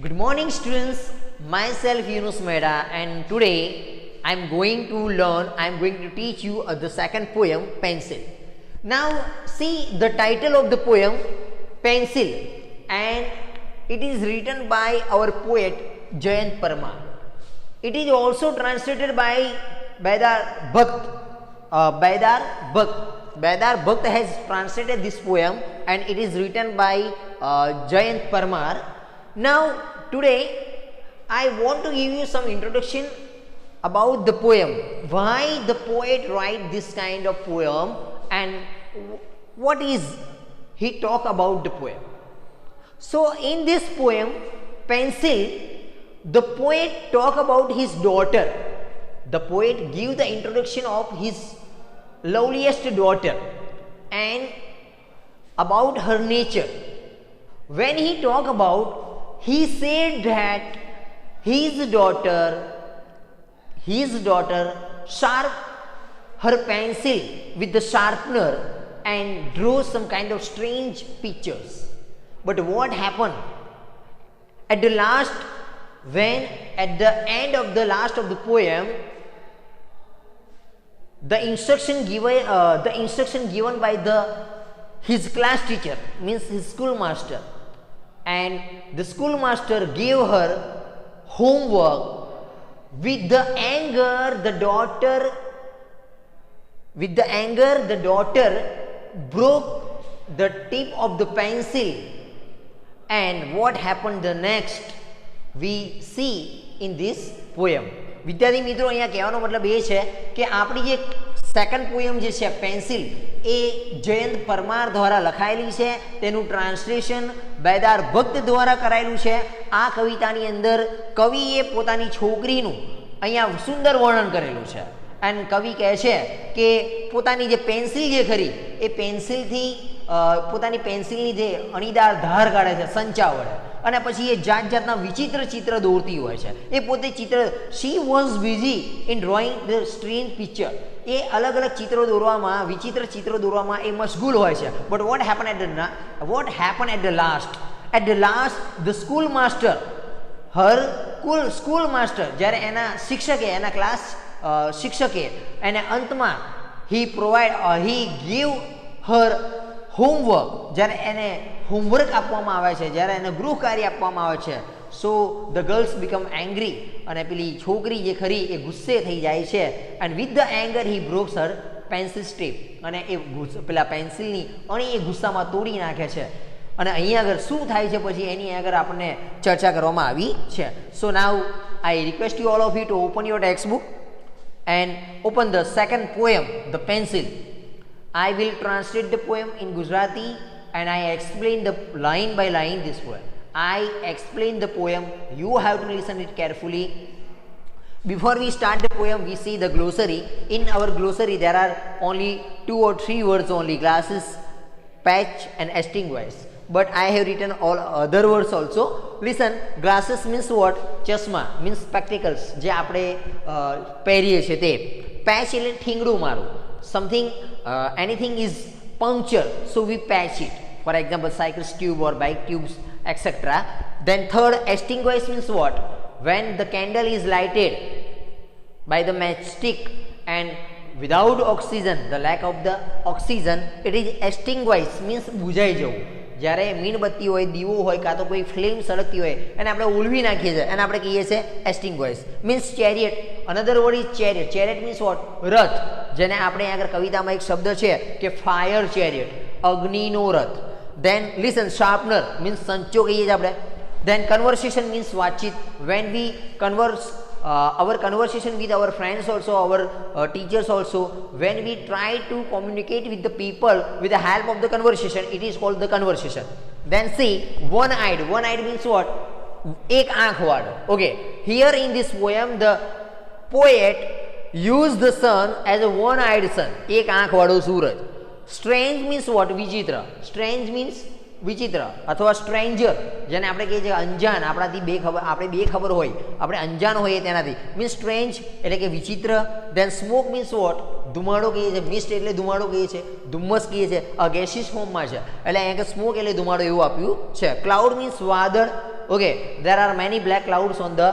Good morning, students. Myself Yunus Mehta, and today I'm going to teach you the second poem, Pencil. Now, see the title of the poem, Pencil, and it is written by our poet Jayant Parmar. It is also translated by Bedar Bhakt. Bedar Bhakt has translated this poem, and it is written by Jayant Parmar. Now, today I want to give you some introduction about the poem. Why the poet write this kind of poem, and what is he talk about the poem. So, in this poem, Pencil, the poet talk about his daughter. The poet give the introduction of his loveliest daughter and about her nature. When he talk about, he said that his daughter sharp her pencil with the sharpener and drew some kind of strange pictures. But what happened at the last, when at the end of the last of the poem, the instruction given by his class teacher, means his schoolmaster, and the schoolmaster gave her homework. With the anger, the daughter broke the tip of the pencil, and what happened the next we see in this poem. વિદ્યાર્થી મિત્રો, અહીંયા કહેવાનો મતલબ એ છે કે આપણી જે second poem જે છે પેન્સિલ, એ જયંત પરમાર દ્વારા લખાયેલી છે. તેનું ટ્રાન્સલેશન બેદાર ભક્ત દ્વારા કરાયેલું છે. આ કવિતાની અંદર કવિએ પોતાની છોકરીનું અહીંયા સુંદર વર્ણન કરેલું છે. એન્ડ કવિ કહે છે કે પોતાની જે પેન્સિલ જે ખરી એ પેન્સિલથી પોતાની પેન્સિલની જે અણીદાર ધાર કાઢે છે સંચા વડે, અને પછી એ જાત જાતના વિચિત્ર ચિત્ર દોરતી હોય છે. એ પોતે ચિત્ર, she was busy in drawing the strange picture. એ અલગ અલગ ચિત્રો દોરવામાં, વિચિત્ર ચિત્રો દોરવામાં એ મશગુલ હોય છે. But what happen at the last the school master, જ્યારે એના શિક્ષકે, એના ક્લાસ શિક્ષકે એને અંતમાં હી ગીવ હર હોમવર્ક, જ્યારે એને હોમવર્ક આપવામાં આવે છે, જ્યારે એને ગૃહ કાર્ય આપવામાં આવે છે, સો ધ ગર્લ્સ બીકમ એંગ્રી, અને પેલી છોકરી જે ખરી એ ગુસ્સે થઈ જાય છે. And with the anger he brokes her pencil strip, અને એ પેલા પેન્સિલની અણી એ ગુસ્સામાં તોડી નાખે છે. અને અહીંયા આગળ શું થાય છે પછી એની આગળ આપણને ચર્ચા કરવામાં આવી છે. So now I request you all of you to open your text book and open the second poem, The Pencil. I will translate the poem in Gujarati and I explain the line by line this poem. I explain the poem, you have to listen it carefully. Before we start the poem, we see the glossary. In our glossary there are only 2 or 3 words only, glasses, patch and extinguish. But I have written all other words also. Listen, glasses means what? ચશ્મા means spectacles, જે આપણે પહેરીએ છીએ તે. Patch એટલે ઠીંગડું મારું. Something, anything is puncture, so we patch it. For example, cycle's tube or bike tubes, etc. Then third, extinguish means what? When the candle is lighted by the matchstick and without oxygen, the lack of the oxygen, it is extinguish means બુઝાઈ જવું. જ્યારે મીણબત્તી હોય, દીવો હોય, કાં તો કોઈ flame સળગતી હોય, એને આપણે ઉલવી નાખીએ છીએ, એને આપણે કહીએ છીએ એક્સટિંગ્વિશ. Means chariot, another word is chariot. Chariot means what? રથ, જેને આપણે આગળ કવિતામાં એક શબ્દ છે કે ફાયર ચેરિયટ, અગ્નિનો રથ. દેન લિસન, શાર્પનર મીન્સ સંચો કહીએ છીએ આપણે. દેન કન્વર્સેશન મીન્સ વાતચીત. When we કન્વર્સ our conversation with our friends also, our teachers also, when we try to communicate with the people with the help of the conversation, it is called the conversation. Then see, one-eyed means what? Ek aankh wado. Okay, here in this poem the poet used the sun as a one-eyed sun, ek aankh wado suraj. Strange means what? Vichitra. Strange means વિચિત્ર અથવા stranger, જેને આપણે કહીએ છીએ અંજાન, આપણાથી આપણે બેખબર હોય, આપણે અંજાન હોઈએ તેનાથી, મીન્સ સ્ટ્રેન્જ એટલે કે વિચિત્ર. દેન સ્મોક મીન્સ વોટ? ધુમાડો કહીએ છીએ. મિસ્ટ એટલે ધુમાડો કહીએ છીએ, ધુમ્મસ કહીએ છીએ, ગેસિસ ફોર્મમાં છે, એટલે અહીંયા કે સ્મોક એટલે ધુમાડો એવું આપ્યું છે. ક્લાઉડ મીન્સ વાદળ. Okay, there are many black clouds on the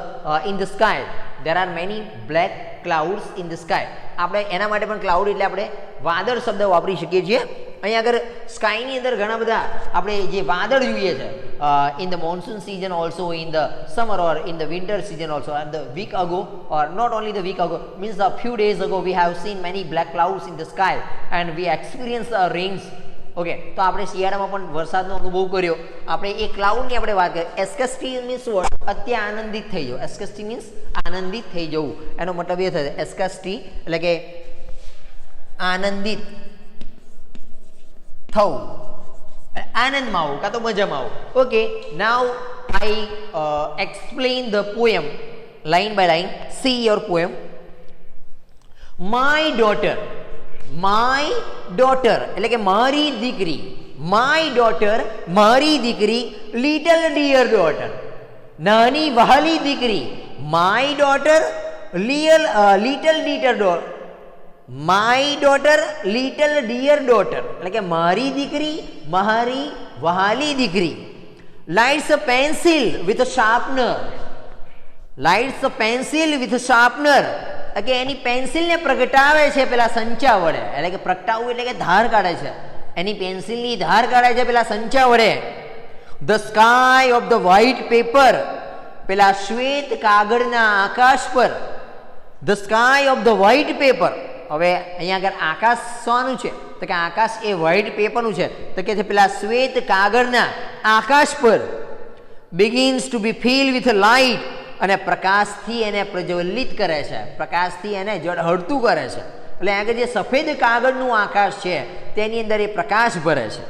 in the sky. There are many black clouds in the sky. આપણે એના માટે પણ ક્લાઉડ એટલે આપણે વાદળ શબ્દ વાપરી શકીએ છીએ. અહીંયા આગળ સ્કાયની અંદર ઘણા બધા આપણે જે વાદળ જોઈએ છે in the monsoon season also, in the summer or in the winter season also. And the week ago or not only the week ago means a few days ago we have seen many black clouds in the sky and we experience rains. Okay, તો આપણે શિયાળામાં પણ વરસાદનો અનુભવ કર્યો. આપણે એ ક્લાઉડની આપણે વાત કરીએ. એસ્કેસ્ટી મીન્સ વોટ? અત્યારે આનંદિત થઈ જવું. એસ્કેસ્ટી મીન્સ આનંદિત થઈ જવું. એનો મતલબ એ થશે એસ્કેસ્ટી એટલે કે આનંદિત થવું, આનંદમાં આવું કાં તો મજામાં આવું. Okay, now I explain the poem line by line. See your poem. My daughter, my daughter એટલે કે મારી દીકરી. માય ડોટર મારી દીકરી. લિટલ ડિયર ડોટર નાની વહાલી દીકરી. My daughter little dear daughter. My daughter little dear daughter એટલે કે મારી દીકરી, મારી વહાલી દીકરી. Lights a pencil with a sharpener. Lights a pencil with a sharpener કે એની પેન્સિલને પ્રગટાવે છે પેલા સંચા વડે. એટલે કે પ્રગટાવવું એટલે કે ધાર કાઢે છે. એની પેન્સિલની ધાર કાઢે છે પેલા સંચા વડે. The sky of the white paper પેલા શ્વેત કાગળના આકાશ પર. The sky of the white paper. હવે અહીંયા આગળ આકાશ શાનું છે? તો કે આકાશ એ વ્હાઇટ પેપરનું છે. તો કે છે પેલા શ્વેત કાગળના આકાશ પર. Begins to be fill with light અને પ્રકાશથી એને પ્રજ્વલિત કરે છે, પ્રકાશથી એને ઝળહળતું કરે છે. એટલે આગળ જે સફેદ કાગળનું આકાશ છે તેની અંદર એ પ્રકાશ ભરે છે.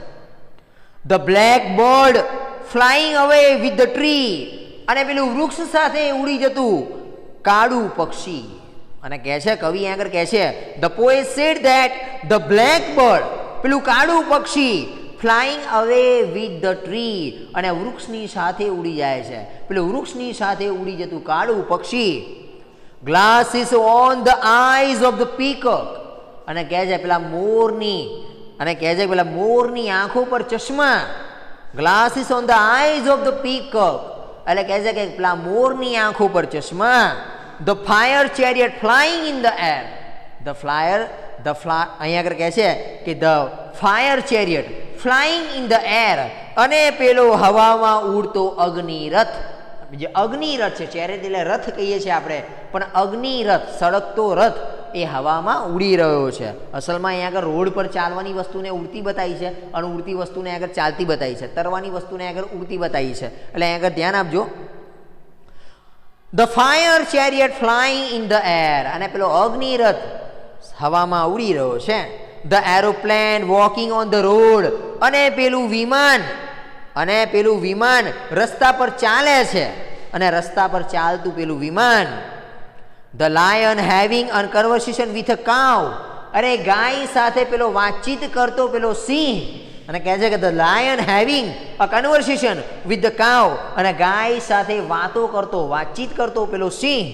The black bird flying away with the tree અને પેલું વૃક્ષ સાથે ઉડી જતું કાળું પક્ષી. અને કહે છે કવિ આગળ કહે છે the poet said that the black bird પેલું કાળું પક્ષી flying away with the tree અને વૃક્ષની સાથે ઉડી જાય છે. પેલું વૃક્ષની સાથે ઉડી જતું કાળું પક્ષી. Glasses on the eyes of the peacock અને કહે છે પેલા મોરની, અને કહે છે પેલા મોરની આંખો પર ચશ્મા. Glasses on the eyes of the peacock એટલે કહે છે કે પેલા મોરની આંખો પર ચશ્મા. The fire chariot flying in the air. અહીંયા આગળ કહે છે કે the fire chariot flying in the air અને પેલો હવામાં ઉડતો અગ્નિરથ. જે અગ્નિરથ છે, ચેરિયટ એટલે રથ કહીએ છીએ આપણે, પણ અગ્નિરથ સળગતો રથ એ હવામાં ઉડી રહ્યો છે. અસલમાં અહીંયા આગળ રોડ પર ચાલવાની વસ્તુને ઉડતી બતાવી છે અને ઉડતી વસ્તુને આગળ ચાલતી બતાવી છે. તરવાની વસ્તુને આગળ ઉડતી બતાવી છે. એટલે અહીંયા આગળ ધ્યાન આપજો. The fire chariot flying in the air અને પેલો અગ્નિરથ હવામાં ઉડી રહ્યો છે. The aeroplane walking on the road અને પેલું વિમાન રસ્તા પર ચાલે છે અને રસ્તા પર ચાલતું પેલું વિમાન. The lion having a conversation with a cow અરે ગાય સાથે પેલો વાતચીત કરતો પેલો સિંહ. અને કહે છે કે the lion having a conversation with the cow અને ગાય સાથે વાતચીત કરતો પેલો સિંહ.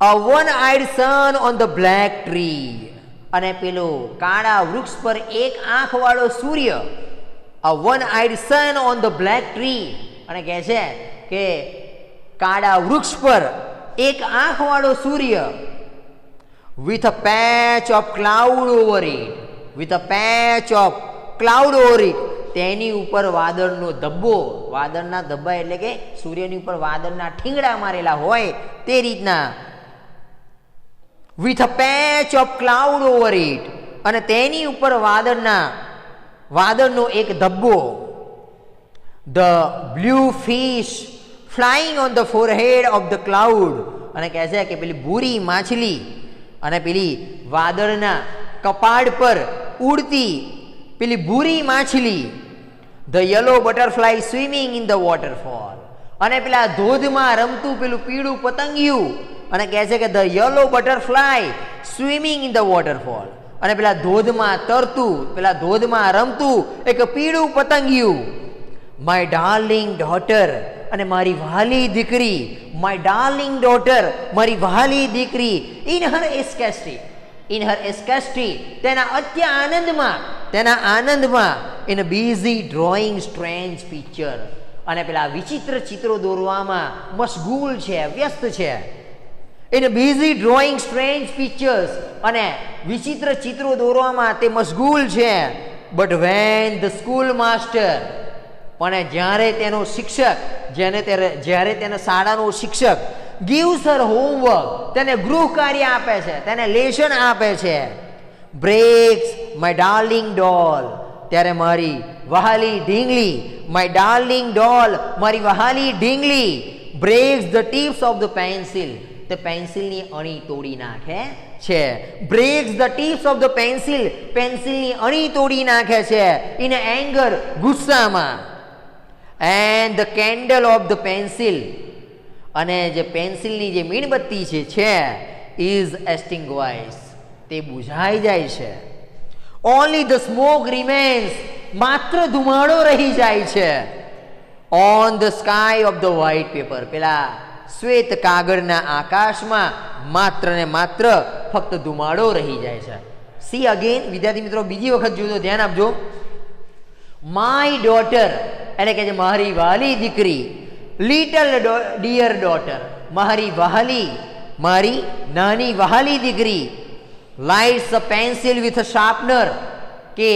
A one eyed sun on the black tree અને પેલો કાળા વૃક્ષ પર એક આંખવાળો સૂર્ય. A one eyed sun on the black tree અને કહે છે કે કાળા વૃક્ષ પર એક આંખવાળો સૂર્ય. With a patch of cloud over it. With a patch of cloud over it તેની ઉપર વાદળનો ધબ્બો. વાદળના ધબ્બા એટલે કે સૂર્યની ઉપર વાદળના ઠીંગડા મારેલા હોય તે રીતના. With a patch of cloud over it અને તેની ઉપર વાદળનો એક ધબ્બો. The blue fish flying on the forehead of the cloud અને કહે છે કે પેલી ભૂરી માછલી અને પેલી વાદળના કપાળ પર ઉડતી પેલી ભૂરી માછલી. The yellow butterfly swimming in the waterfall અને પેલા ધોધમાં રમતું પેલું પીળું પતંગિયું. અને કહે છે કે the yellow butterfly swimming in the waterfall અને પેલા ધોધમાં રમતું એક પીળું પતંગિયું. માય ડાર્લિંગ ડોટર અને મારી વહાલી દીકરી. માય ડાર્લિંગ ડોટર મારી વહાલી દીકરી. ઇન હર એસ્કેસ્ટી તેના અત્ય આનંદમાં in busy drawing strange picture અને પેલા વિચિત્ર ચિત્રો દોરવામાં મશગુલ છે, વ્યસ્ત છે. In busy drawing strange pictures, અને વિચિત્ર ચિત્રો દોરવામાં તે મશગુલ છે. But when the school master, પણ જ્યારે તેનો શિક્ષક, જ્યારે તેના શાળાનો શિક્ષક gives her homework, તેને ગૃહ કાર્ય આપે છે, તેને લેશન આપે છે. breaks my darling doll, ત્યારે મારી વહાલી ઢીંગલી, my darling doll, મારી વહાલી ઢીંગલી breaks the tips of the pencil, તે પેન્સિલની અણી તોડી નાખે છે. breaks the tips of the pencil, પેન્સિલની અણી તોડી નાખે છે. in anger, ગુસ્સામાં. and the candle of the pencil, અને જે પેન્સિલની જે મીણબત્તી છે is extinguished, તે બુઝાઈ જાય છે. only the smoke remains, માત્ર ધુમાડો રહી જાય છે. on the sky of the white paper, પેલા શ્વેત કાગળના આકાશમાં માત્ર ને માત્ર ફક્ત ધુમાડો રહી જાય છે. સી અગેન, વિદ્યાર્થી મિત્રો બીજી વખત જોજો, ધ્યાન આપજો. માય ડોટર, એટલે કે મારી વાલી દીકરી. લિટલ ડિયર ડોટર, મારી વહાલી, મારી નાની વહાલી દીકરી. Lights a pencil with a sharpener, કે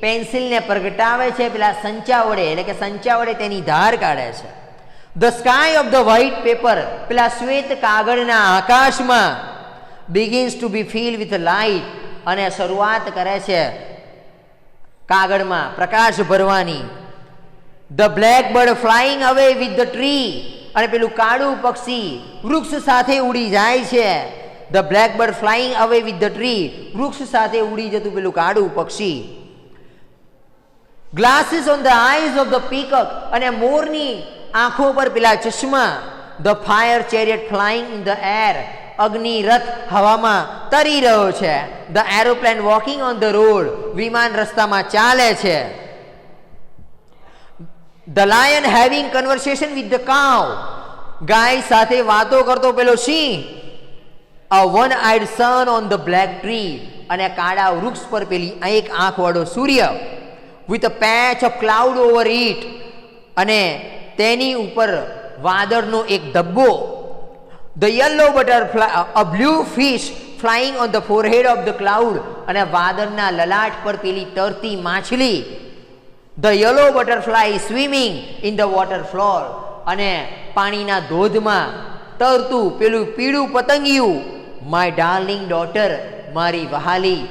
પેન્સિલને પ્રગટાવે છે પેલા સંચા વડે, એટલે કે સંચા વડે તેની ધાર કાઢે છે. The sky of the white paper, પેલા શ્વેત કાગળના આકાશમાં. Begins to be fill with light, અને શરૂઆત કરે છે કાગળમાં પ્રકાશ ભરવાની. The black bird flying away with the tree, અને પેલું કાળું પક્ષી વૃક્ષ સાથે ઉડી જાય છે. The black bird flying away with the tree, વૃક્ષ સાથે ઉડી જતું પેલું કાળું પક્ષી. Glasses on the eyes of the peacock, અને મોરની આંખો પર પેલા ચશ્મા. The fire chariot flying in the air, અગ્નિ રથ હવામાં તરી રહ્યો છે. The aeroplane walking on the road, વિમાન રસ્તામાં ચાલે છે. The lion having conversation with the cow, ગાય સાથે વાતો કરતો પેલો સિંહ. A one eyed sun on the black tree, અને કાળા વૃક્ષ પર પેલી એક આંખ વાળો સૂર્ય. With a patch of cloud over it, અને તેની ઉપર વાદળનો એક ધબ્બો. The yellow butterfly, a blue fish flying on the forehead of the cloud, અને વાદળના લલાટ પર પેલી તરતી માછલી. The yellow butterfly swimming in the water floor, અને પાણીના ધોધમાં તરતું પેલું પીળું પતંગિયું. માય ડાર્લિંગ ડોટર, મારી વહાલી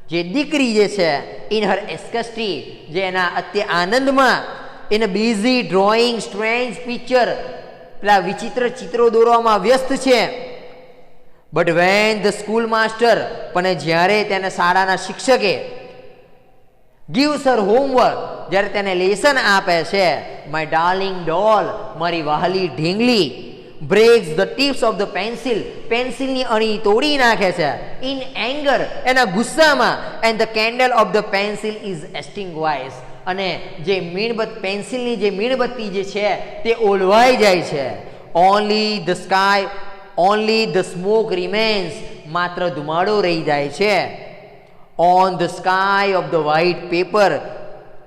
જે દીકરી જે છે. ઇન હર એસ્કસ્ટી, જે એના અત્ય આનંદમાં. In busy drawing strange picture, પેલા વિચિત્ર ચિત્રો દોરવામાં વ્યસ્ત છે. But when the school master, પણ જ્યારે તેના શાળાના શિક્ષકે gives her homework, જ્યારે તેને લેસન આપે છે. માય ડાર્લિંગ ડોલ, મારી વહાલી ઢીંગલી. breaks the tips of the pencil, પેન્સિલની અણી તોડી નાખે છે. in anger, એના ગુસ્સામાં. and the candle of the pencil is extinguished, અને જે પેન્સિલની જે મીણબત્તી જે છે તે ઓલવાઈ જાય છે. only the sky, only the smoke remains, માત્ર ધુમાડો રહી જાય છે. on the sky of the white paper,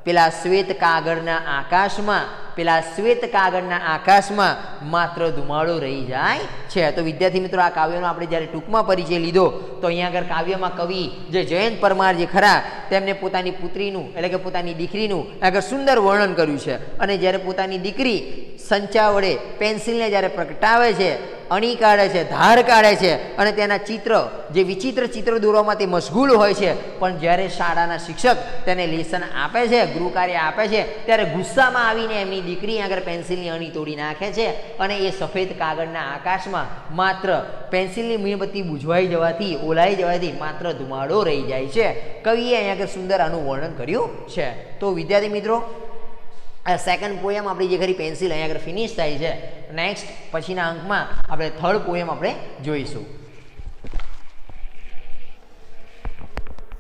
પેલા શ્વેત કાગળના આકાશમાં, પેલા શ્વેત કાગળના આકાશમાં માત્ર ધુમાડો રહી જાય છે. તો વિદ્યાર્થી મિત્રો, આ કાવ્યનો આપણે જ્યારે ટૂંકમાં પરિચય લીધો તો અહીંયા આગળ કાવ્યમાં કવિ જે જયંત પરમાર જે ખરા તેમને પોતાની પુત્રીનું, એટલે કે પોતાની દીકરીનું આગળ સુંદર વર્ણન કર્યું છે. અને જ્યારે પોતાની દીકરી સંચા વડે પેન્સિલને જ્યારે પ્રગટાવે છે, અણી કાઢે છે, ધાર કાઢે છે, અને તેના ચિત્ર, જે વિચિત્ર ચિત્ર દોરવામાં તે મશગુલ હોય છે, પણ જ્યારે શાળાના શિક્ષક તેને લેસન આપે છે, ગૃહ કાર્ય આપે છે, ત્યારે ગુસ્સામાં આવીને એમની દીકરી આગળ પેન્સિલની અણી તોડી નાખે છે. અને એ સફેદ કાગળના આકાશમાં માત્ર પેન્સિલની મીણબત્તી બુઝવાઈ જવાથી, ઓલાઈ જવાથી માત્ર ધુમાડો રહી જાય છે. કવિએ અહીંયા આગળ સુંદર આનું વર્ણન કર્યું છે. તો વિદ્યાર્થી મિત્રો, આ સેકન્ડ પોયમ આપણી જે ખરી પેન્સિલ અહીંયા આગળ ફિનિશ થાય છે. નેક્સ્ટ પછીના અંકમાં આપણે થર્ડ પોયમ આપણે જોઈશું.